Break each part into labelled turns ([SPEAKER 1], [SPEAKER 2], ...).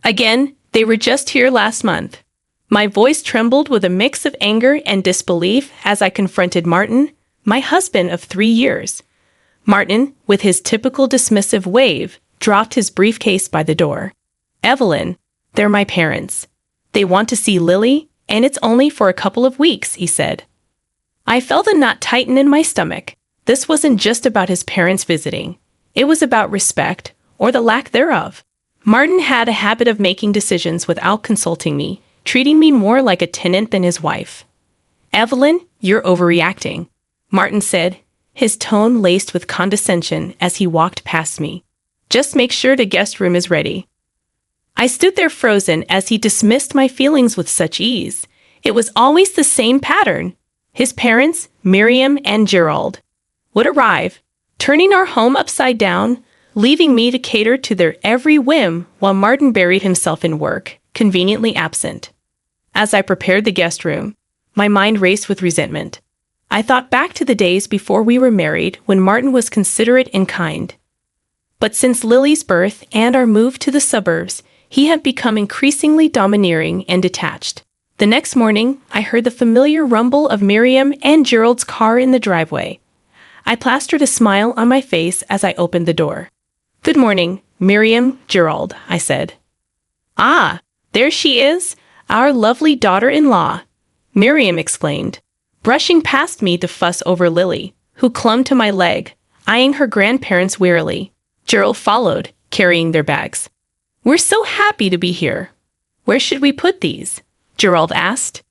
[SPEAKER 1] Again, they were just here last month. My voice trembled with a mix of anger and disbelief as I confronted Martin, my husband of 3 years. Martin, with his typical dismissive wave, dropped his briefcase by the door. "Evelyn, they're my parents. They want to see Lily, and it's only for a couple of weeks," he said. I felt a knot tighten in my stomach. This wasn't just about his parents visiting. It was about respect, or the lack thereof. Martin had a habit of making decisions without consulting me, treating me more like a tenant than his wife. "Evelyn, you're overreacting," Martin said, his tone laced with condescension as he walked past me. "Just make sure the guest room is ready." I stood there frozen as he dismissed my feelings with such ease. It was always the same pattern. His parents, Miriam and Gerald, would arrive, turning our home upside down, leaving me to cater to their every whim while Martin buried himself in work, conveniently absent. As I prepared the guest room, my mind raced with resentment. I thought back to the days before we were married when Martin was considerate and kind. But since Lily's birth and our move to the suburbs, he had become increasingly domineering and detached. The next morning, I heard the familiar rumble of Miriam and Gerald's car in the driveway. I plastered a smile on my face as I opened the door. "Good morning, Miriam, Gerald," I said. "Ah, there she is, our lovely daughter-in-law," Miriam exclaimed, brushing past me to fuss over Lily, who clung to my leg, eyeing her grandparents wearily. Gerald followed, carrying their bags. "We're so happy to be here. Where should we put these?" Gerald asked.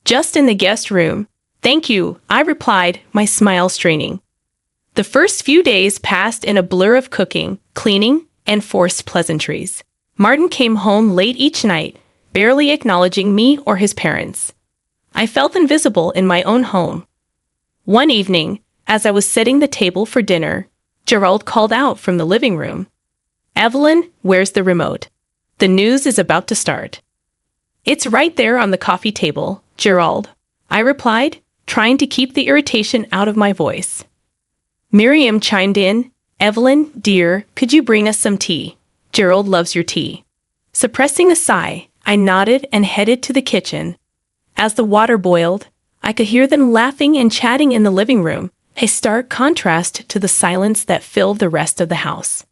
[SPEAKER 1] "Just in the guest room. Thank you," I replied, my smile straining. The first few days passed in a blur of cooking, cleaning, and forced pleasantries. Martin came home late each night, barely acknowledging me or his parents. I felt invisible in my own home. One evening, as I was setting the table for dinner, Gerald called out from the living room. "Evelyn, where's the remote? The news is about to start." "It's right there on the coffee table, Gerald," I replied, trying to keep the irritation out of my voice. Miriam chimed in. "Evelyn, dear, could you bring us some tea? Gerald loves your tea." Suppressing a sigh, I nodded and headed to the kitchen. As the water boiled, I could hear them laughing and chatting in the living room, a stark contrast to the silence that filled the rest of the house.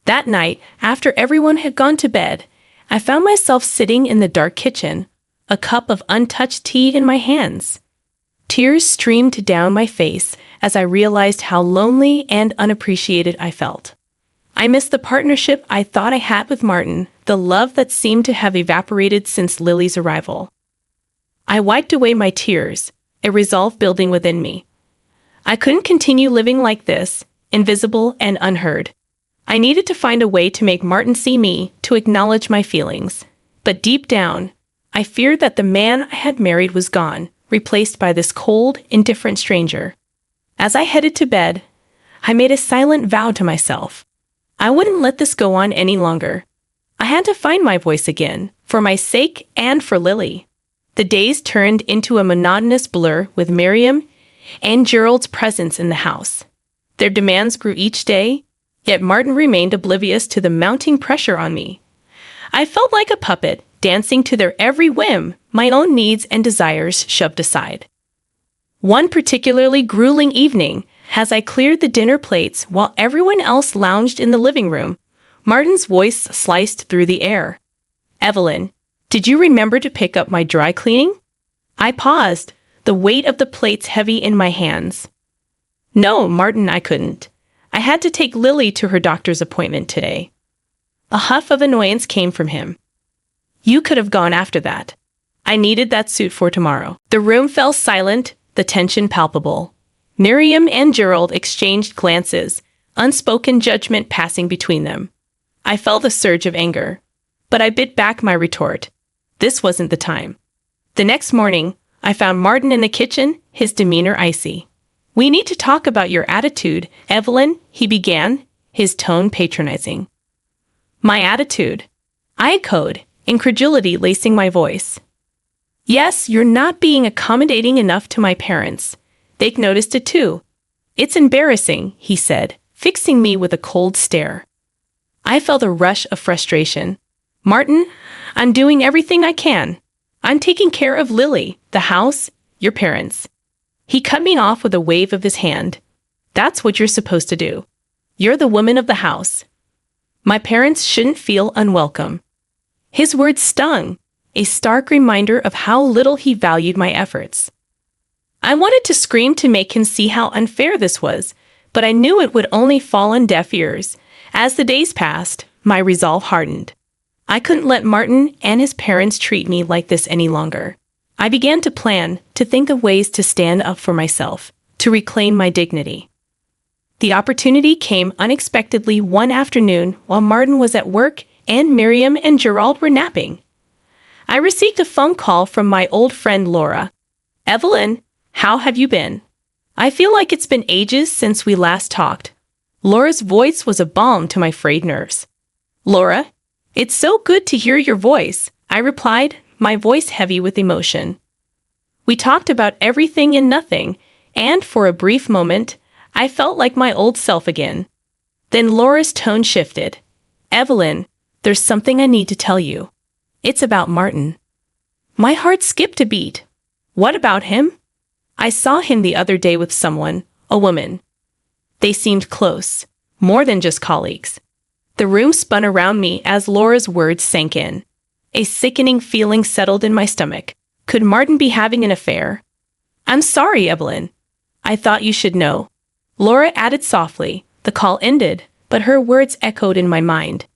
[SPEAKER 1] That night, after everyone had gone to bed, I found myself sitting in the dark kitchen, a cup of untouched tea in my hands. Tears streamed down my face as I realized how lonely and unappreciated I felt. I missed the partnership I thought I had with Martin, the love that seemed to have evaporated since Lily's arrival. I wiped away my tears, a resolve building within me. I couldn't continue living like this, invisible and unheard. I needed to find a way to make Martin see me, to acknowledge my feelings. But deep down, I feared that the man I had married was gone, replaced by this cold, indifferent stranger. As I headed to bed, I made a silent vow to myself. I wouldn't let this go on any longer. I had to find my voice again, for my sake and for Lily. The days turned into a monotonous blur with Miriam and Gerald's presence in the house. Their demands grew each day, yet Martin remained oblivious to the mounting pressure on me. I felt like a puppet, dancing to their every whim, my own needs and desires shoved aside. One particularly grueling evening, as I cleared the dinner plates while everyone else lounged in the living room, Martin's voice sliced through the air. "Evelyn, did you remember to pick up my dry cleaning?" I paused, the weight of the plates heavy in my hands. "No, Martin, I couldn't. I had to take Lily to her doctor's appointment today." A huff of annoyance came from him. "You could have gone after that. I needed that suit for tomorrow." The room fell silent, the tension palpable. Miriam and Gerald exchanged glances, unspoken judgment passing between them. I felt a surge of anger, but I bit back my retort. This wasn't the time. The next morning, I found Martin in the kitchen, his demeanor icy. "We need to talk about your attitude, Evelyn," he began, his tone patronizing. "My attitude?" I echoed, incredulity lacing my voice. "Yes, you're not being accommodating enough to my parents. They've noticed it too." "It's embarrassing," he said, fixing me with a cold stare. I felt a rush of frustration. Martin, I'm doing everything I can. I'm taking care of Lily, the house, your parents. He cut me off with a wave of his hand. That's what you're supposed to do. You're the woman of the house. My parents shouldn't feel unwelcome. His words stung, a stark reminder of how little he valued my efforts. I wanted to scream to make him see how unfair this was, but I knew it would only fall on deaf ears. As the days passed, my resolve hardened. I couldn't let Martin and his parents treat me like this any longer. I began to plan, to think of ways to stand up for myself, to reclaim my dignity. The opportunity came unexpectedly one afternoon while Martin was at work and Miriam and Gerald were napping. I received a phone call from my old friend Laura. Evelyn, how have you been? I feel like it's been ages since we last talked. Laura's voice was a balm to my frayed nerves. Laura, it's so good to hear your voice, I replied, my voice heavy with emotion. We talked about everything and nothing, and for a brief moment, I felt like my old self again. Then Laura's tone shifted. Evelyn, there's something I need to tell you. It's about Martin. My heart skipped a beat. What about him? I saw him the other day with someone, a woman. They seemed close, more than just colleagues. The room spun around me as Laura's words sank in. A sickening feeling settled in my stomach. Could Martin be having an affair? I'm sorry, Evelyn. I thought you should know. Laura added softly. The call ended, but her words echoed in my mind.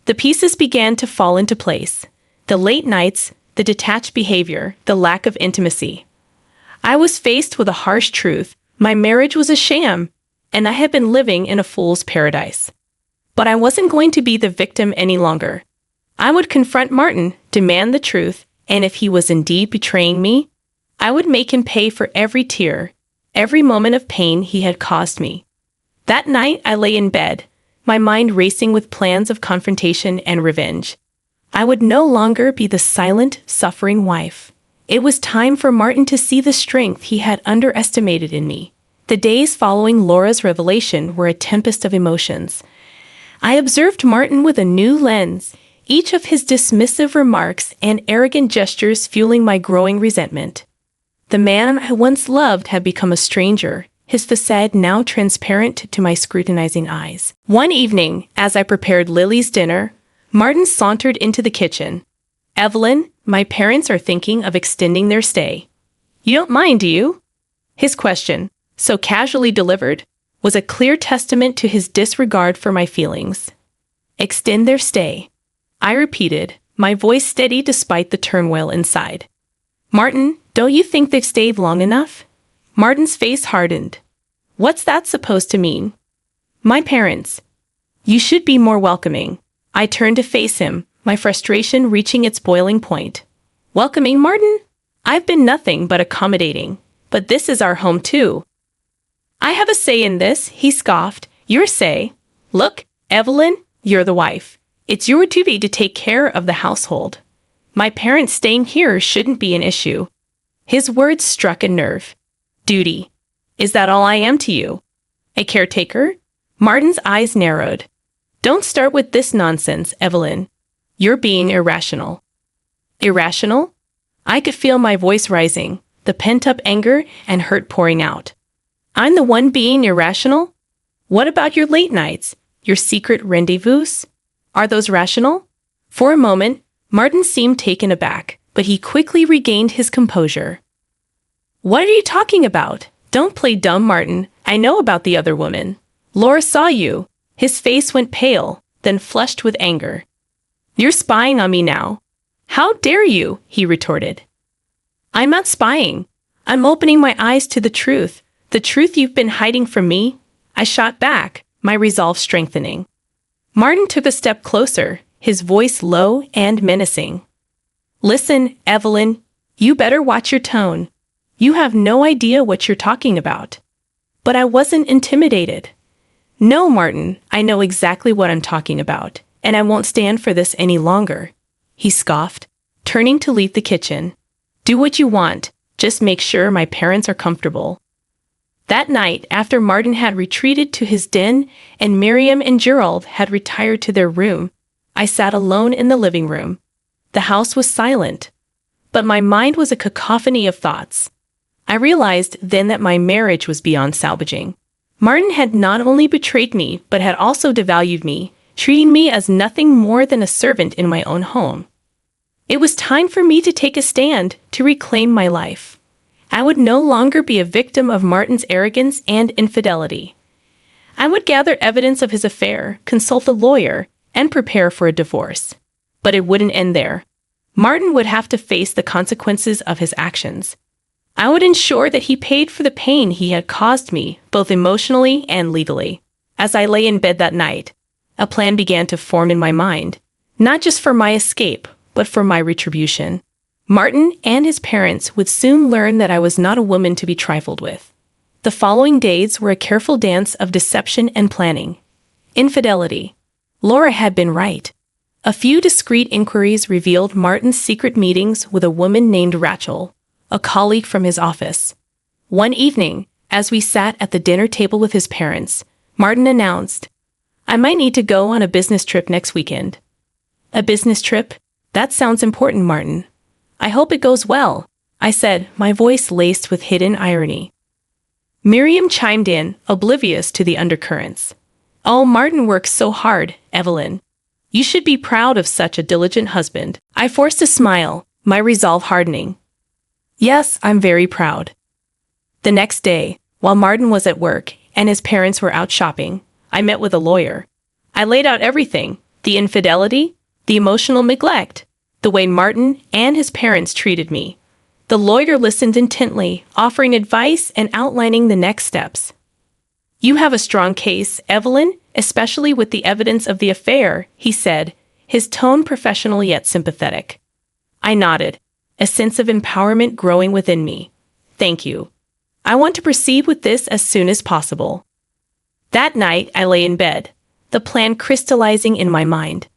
[SPEAKER 1] The pieces began to fall into place. The late nights, the detached behavior, the lack of intimacy. I was faced with a harsh truth. My marriage was a sham, and I had been living in a fool's paradise. But I wasn't going to be the victim any longer. I would confront Martin, demand the truth, and if he was indeed betraying me, I would make him pay for every tear, every moment of pain he had caused me. That night I lay in bed, my mind racing with plans of confrontation and revenge. I would no longer be the silent, suffering wife. It was time for Martin to see the strength he had underestimated in me. The days following Laura's revelation were a tempest of emotions. I observed Martin with a new lens, each of his dismissive remarks and arrogant gestures fueling my growing resentment. The man I once loved had become a stranger, his facade now transparent to my scrutinizing eyes. One evening, as I prepared Lily's dinner, Martin sauntered into the kitchen. Evelyn, my parents are thinking of extending their stay. You don't mind, do you? His question, so casually delivered, was a clear testament to his disregard for my feelings. Extend their stay. I repeated, my voice steady despite the turmoil inside. Martin, don't you think they've stayed long enough? Martin's face hardened. What's that supposed to mean? My parents. You should be more welcoming. I turned to face him, my frustration reaching its boiling point. Welcoming, Martin? I've been nothing but accommodating, but this is our home too. I have a say in this, he scoffed. Your say? Look, Evelyn, you're the wife. It's your duty to take care of the household. My parents staying here shouldn't be an issue. His words struck a nerve. Duty. Is that all I am to you? A caretaker? Martin's eyes narrowed. Don't start with this nonsense, Evelyn. You're being irrational. Irrational? I could feel my voice rising, the pent-up anger and hurt pouring out. I'm the one being irrational? What about your late nights, your secret rendezvous? Are those rational? For a moment, Martin seemed taken aback, but he quickly regained his composure. What are you talking about? Don't play dumb, Martin. I know about the other woman. Laura saw you. His face went pale, then flushed with anger. You're spying on me now. How dare you? He retorted. I'm not spying. I'm opening my eyes to the truth you've been hiding from me. I shot back, my resolve strengthening. Martin took a step closer, his voice low and menacing. Listen, Evelyn, you better watch your tone. You have no idea what you're talking about. But I wasn't intimidated. No, Martin, I know exactly what I'm talking about, and I won't stand for this any longer. He scoffed, turning to leave the kitchen. Do what you want, just make sure my parents are comfortable. That night, after Martin had retreated to his den and Miriam and Gerald had retired to their room, I sat alone in the living room. The house was silent, but my mind was a cacophony of thoughts. I realized then that my marriage was beyond salvaging. Martin had not only betrayed me, but had also devalued me, treating me as nothing more than a servant in my own home. It was time for me to take a stand, to reclaim my life. I would no longer be a victim of Martin's arrogance and infidelity. I would gather evidence of his affair, consult a lawyer, and prepare for a divorce. But it wouldn't end there. Martin would have to face the consequences of his actions. I would ensure that he paid for the pain he had caused me, both emotionally and legally. As I lay in bed that night, a plan began to form in my mind, not just for my escape, but for my retribution. Martin and his parents would soon learn that I was not a woman to be trifled with. The following days were a careful dance of deception and planning. Infidelity. Laura had been right. A few discreet inquiries revealed Martin's secret meetings with a woman named Rachel, a colleague from his office. One evening, as we sat at the dinner table with his parents, Martin announced, "I might need to go on a business trip next weekend." "A business trip? That sounds important, Martin. I hope it goes well," I said, my voice laced with hidden irony. Miriam chimed in, oblivious to the undercurrents. "Oh, Martin works so hard, Evelyn. You should be proud of such a diligent husband." I forced a smile, my resolve hardening. "Yes, I'm very proud." The next day, while Martin was at work and his parents were out shopping, I met with a lawyer. I laid out everything: the infidelity, the emotional neglect, the way Martin and his parents treated me. The lawyer listened intently, offering advice and outlining the next steps. "You have a strong case, Evelyn, especially with the evidence of the affair," he said, his tone professional yet sympathetic. I nodded, a sense of empowerment growing within me. "Thank you. I want to proceed with this as soon as possible." That night, I lay in bed, the plan crystallizing in my mind.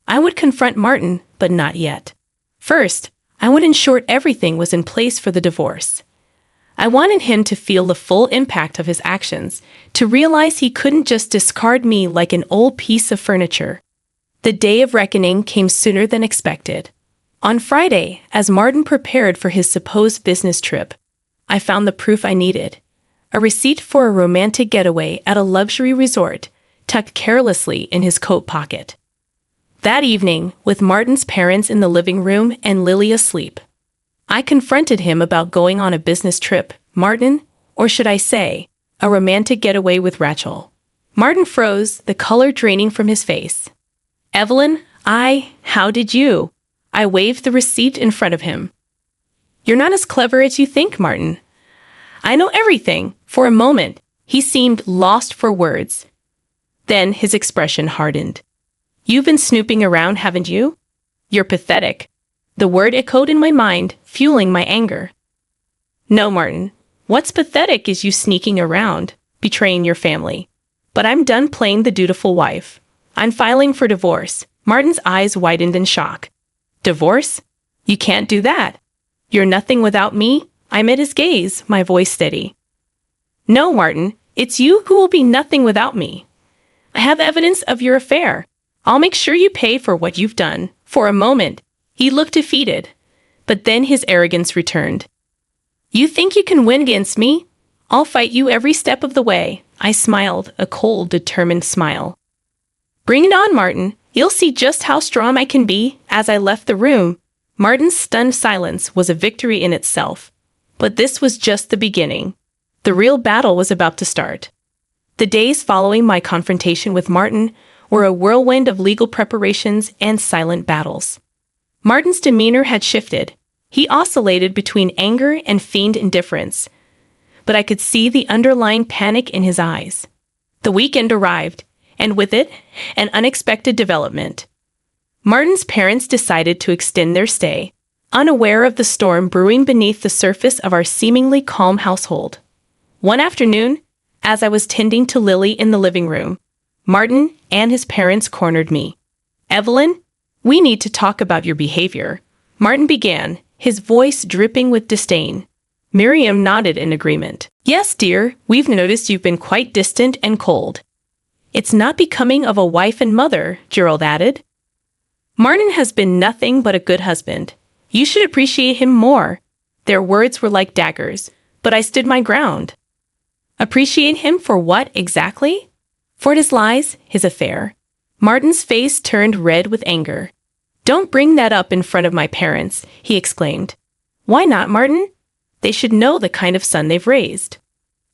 [SPEAKER 1] I would confront Martin, but not yet. First, I would ensure everything was in place for the divorce. I wanted him to feel the full impact of his actions, to realize he couldn't just discard me like an old piece of furniture. The day of reckoning came sooner than expected. On Friday, as Martin prepared for his supposed business trip, I found the proof I needed: a receipt for a romantic getaway at a luxury resort, tucked carelessly in his coat pocket. That evening, with Martin's parents in the living room and Lily asleep, I confronted him about going on a business trip, Martin, or should I say, a romantic getaway with Rachel. Martin froze, the color draining from his face. "Evelyn, how did you?" I waved the receipt in front of him. "You're not as clever as you think, Martin." "I know everything." For a moment, he seemed lost for words. Then his expression hardened. "You've been snooping around, haven't you?" "You're pathetic." The word echoed in my mind, fueling my anger. "No, Martin. What's pathetic is you sneaking around, betraying your family. But I'm done playing the dutiful wife. I'm filing for divorce." Martin's eyes widened in shock. "Divorce? You can't do that. You're nothing without me." I met his gaze, my voice steady. "No, Martin, it's you who will be nothing without me. I have evidence of your affair. I'll make sure you pay for what you've done." For a moment, he looked defeated, but then his arrogance returned. "You think you can win against me? I'll fight you every step of the way." I smiled, a cold, determined smile. "Bring it on, Martin. You'll see just how strong I can be." As I left the room, Martin's stunned silence was a victory in itself. But this was just the beginning. The real battle was about to start. The days following my confrontation with Martin were a whirlwind of legal preparations and silent battles. Martin's demeanor had shifted. He oscillated between anger and feigned indifference, but I could see the underlying panic in his eyes. The weekend arrived, and with it, an unexpected development. Martin's parents decided to extend their stay, unaware of the storm brewing beneath the surface of our seemingly calm household. One afternoon, as I was tending to Lily in the living room, Martin and his parents cornered me. "Evelyn, we need to talk about your behavior," Martin began, his voice dripping with disdain. Miriam nodded in agreement. "Yes, dear, we've noticed you've been quite distant and cold." "It's not becoming of a wife and mother," Gerald added. Martin has been nothing but a good husband. You should appreciate him more. Their words were like daggers, but I stood my ground. Appreciate him for what exactly? For his lies, his affair. Martin's face turned red with anger. Don't bring that up in front of my parents, he exclaimed. Why not, Martin? They should know the kind of son they've raised.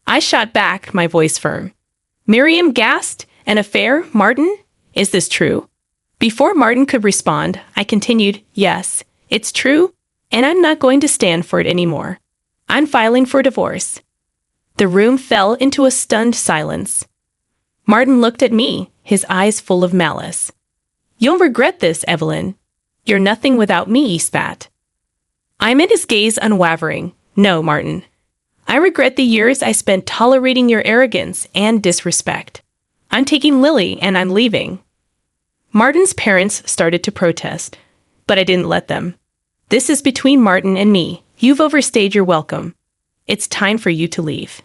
[SPEAKER 1] I shot back, my voice firm. Miriam gasped, an affair, Martin? Is this true? Before Martin could respond, I continued, yes, it's true, and I'm not going to stand for it anymore. I'm filing for divorce. The room fell into a stunned silence. Martin looked at me, his eyes full of malice. You'll regret this, Evelyn. You're nothing without me, he spat. I met his gaze unwavering. No, Martin. I regret the years I spent tolerating your arrogance and disrespect. I'm taking Lily and I'm leaving. Martin's parents started to protest, but I didn't let them. This is between Martin and me. You've overstayed your welcome. It's time for you to leave.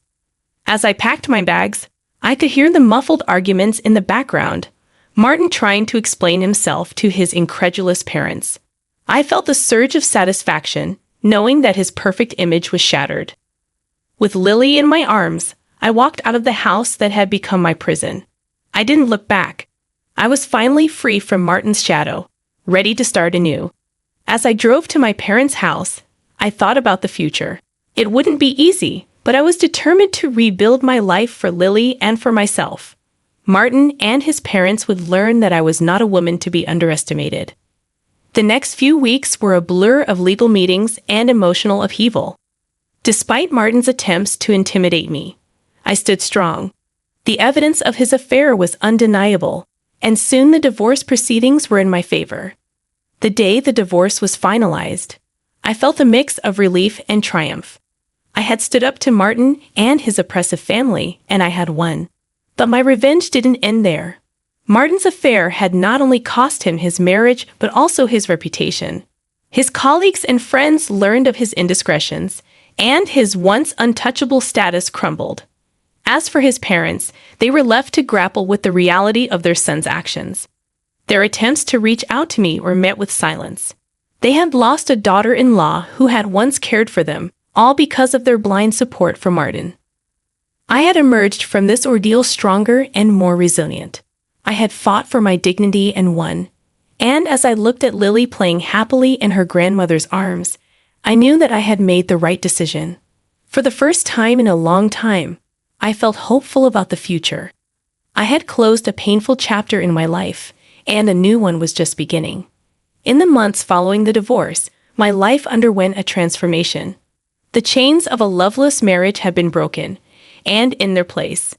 [SPEAKER 1] As I packed my bags, I could hear the muffled arguments in the background, Martin trying to explain himself to his incredulous parents. I felt a surge of satisfaction, knowing that his perfect image was shattered. With Lily in my arms, I walked out of the house that had become my prison. I didn't look back. I was finally free from Martin's shadow, ready to start anew. As I drove to my parents' house, I thought about the future. It wouldn't be easy, but I was determined to rebuild my life for Lily and for myself. Martin and his parents would learn that I was not a woman to be underestimated. The next few weeks were a blur of legal meetings and emotional upheaval. Despite Martin's attempts to intimidate me, I stood strong. The evidence of his affair was undeniable, and soon the divorce proceedings were in my favor. The day the divorce was finalized, I felt a mix of relief and triumph. I had stood up to Martin and his oppressive family, and I had won. But my revenge didn't end there. Martin's affair had not only cost him his marriage, but also his reputation. His colleagues and friends learned of his indiscretions, and his once untouchable status crumbled. As for his parents, they were left to grapple with the reality of their son's actions. Their attempts to reach out to me were met with silence. They had lost a daughter-in-law who had once cared for them, all because of their blind support for Martin. I had emerged from this ordeal stronger and more resilient. I had fought for my dignity and won. And as I looked at Lily playing happily in her grandmother's arms, I knew that I had made the right decision. For the first time in a long time, I felt hopeful about the future. I had closed a painful chapter in my life, and a new one was just beginning. In the months following the divorce, my life underwent a transformation. The chains of a loveless marriage had been broken, and in their place,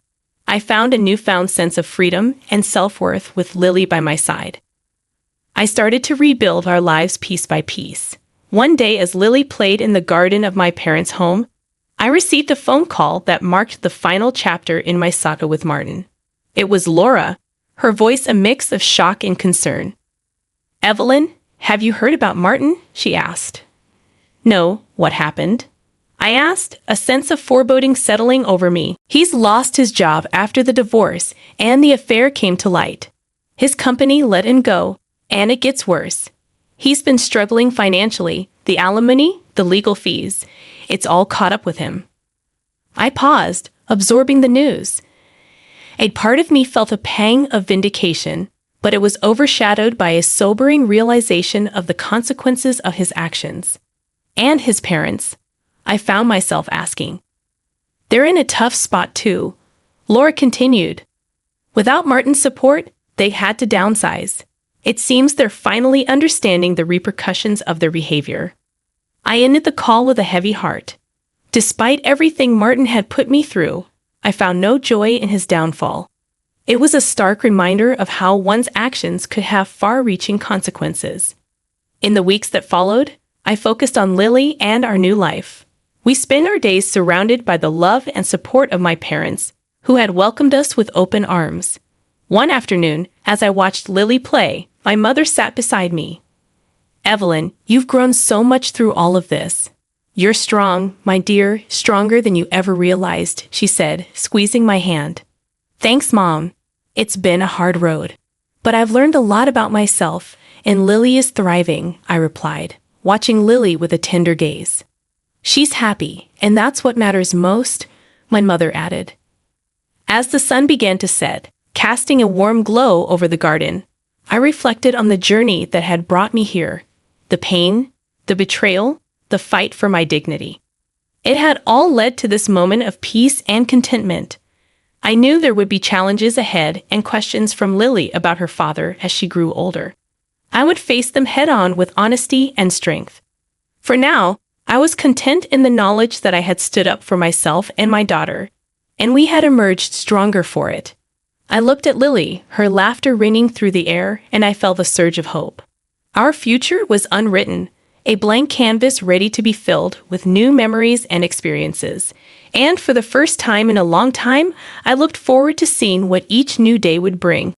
[SPEAKER 1] I found a newfound sense of freedom and self-worth with Lily by my side. I started to rebuild our lives piece by piece. One day, as Lily played in the garden of my parents' home, I received a phone call that marked the final chapter in my saga with Martin. It was Laura, her voice a mix of shock and concern. "Evelyn, have you heard about Martin?" she asked. "No, what happened?" I asked, a sense of foreboding settling over me. "He's lost his job after the divorce, and the affair came to light. His company let him go, and it gets worse. He's been struggling financially, the alimony, the legal fees. It's all caught up with him." I paused, absorbing the news. A part of me felt a pang of vindication, but it was overshadowed by a sobering realization of the consequences of his actions. And his parents, I found myself asking. They're in a tough spot too, Laura continued. Without Martin's support, they had to downsize. It seems they're finally understanding the repercussions of their behavior. I ended the call with a heavy heart. Despite everything Martin had put me through, I found no joy in his downfall. It was a stark reminder of how one's actions could have far-reaching consequences. In the weeks that followed, I focused on Lily and our new life. We spent our days surrounded by the love and support of my parents, who had welcomed us with open arms. One afternoon, as I watched Lily play, my mother sat beside me. "Evelyn, you've grown so much through all of this. You're strong, my dear, stronger than you ever realized," she said, squeezing my hand. "Thanks, Mom. It's been a hard road. But I've learned a lot about myself, And Lily is thriving, I replied, watching Lily with a tender gaze. She's happy, and that's what matters most, my mother added. As the sun began to set, casting a warm glow over the garden, I reflected on the journey that had brought me here, the pain, the betrayal, the fight for my dignity. It had all led to this moment of peace and contentment. I knew there would be challenges ahead and questions from Lily about her father as she grew older. I would face them head-on with honesty and strength. For now, I was content in the knowledge that I had stood up for myself and my daughter, and we had emerged stronger for it. I looked at Lily, her laughter ringing through the air, and I felt a surge of hope. Our future was unwritten, a blank canvas ready to be filled with new memories and experiences. And for the first time in a long time, I looked forward to seeing what each new day would bring.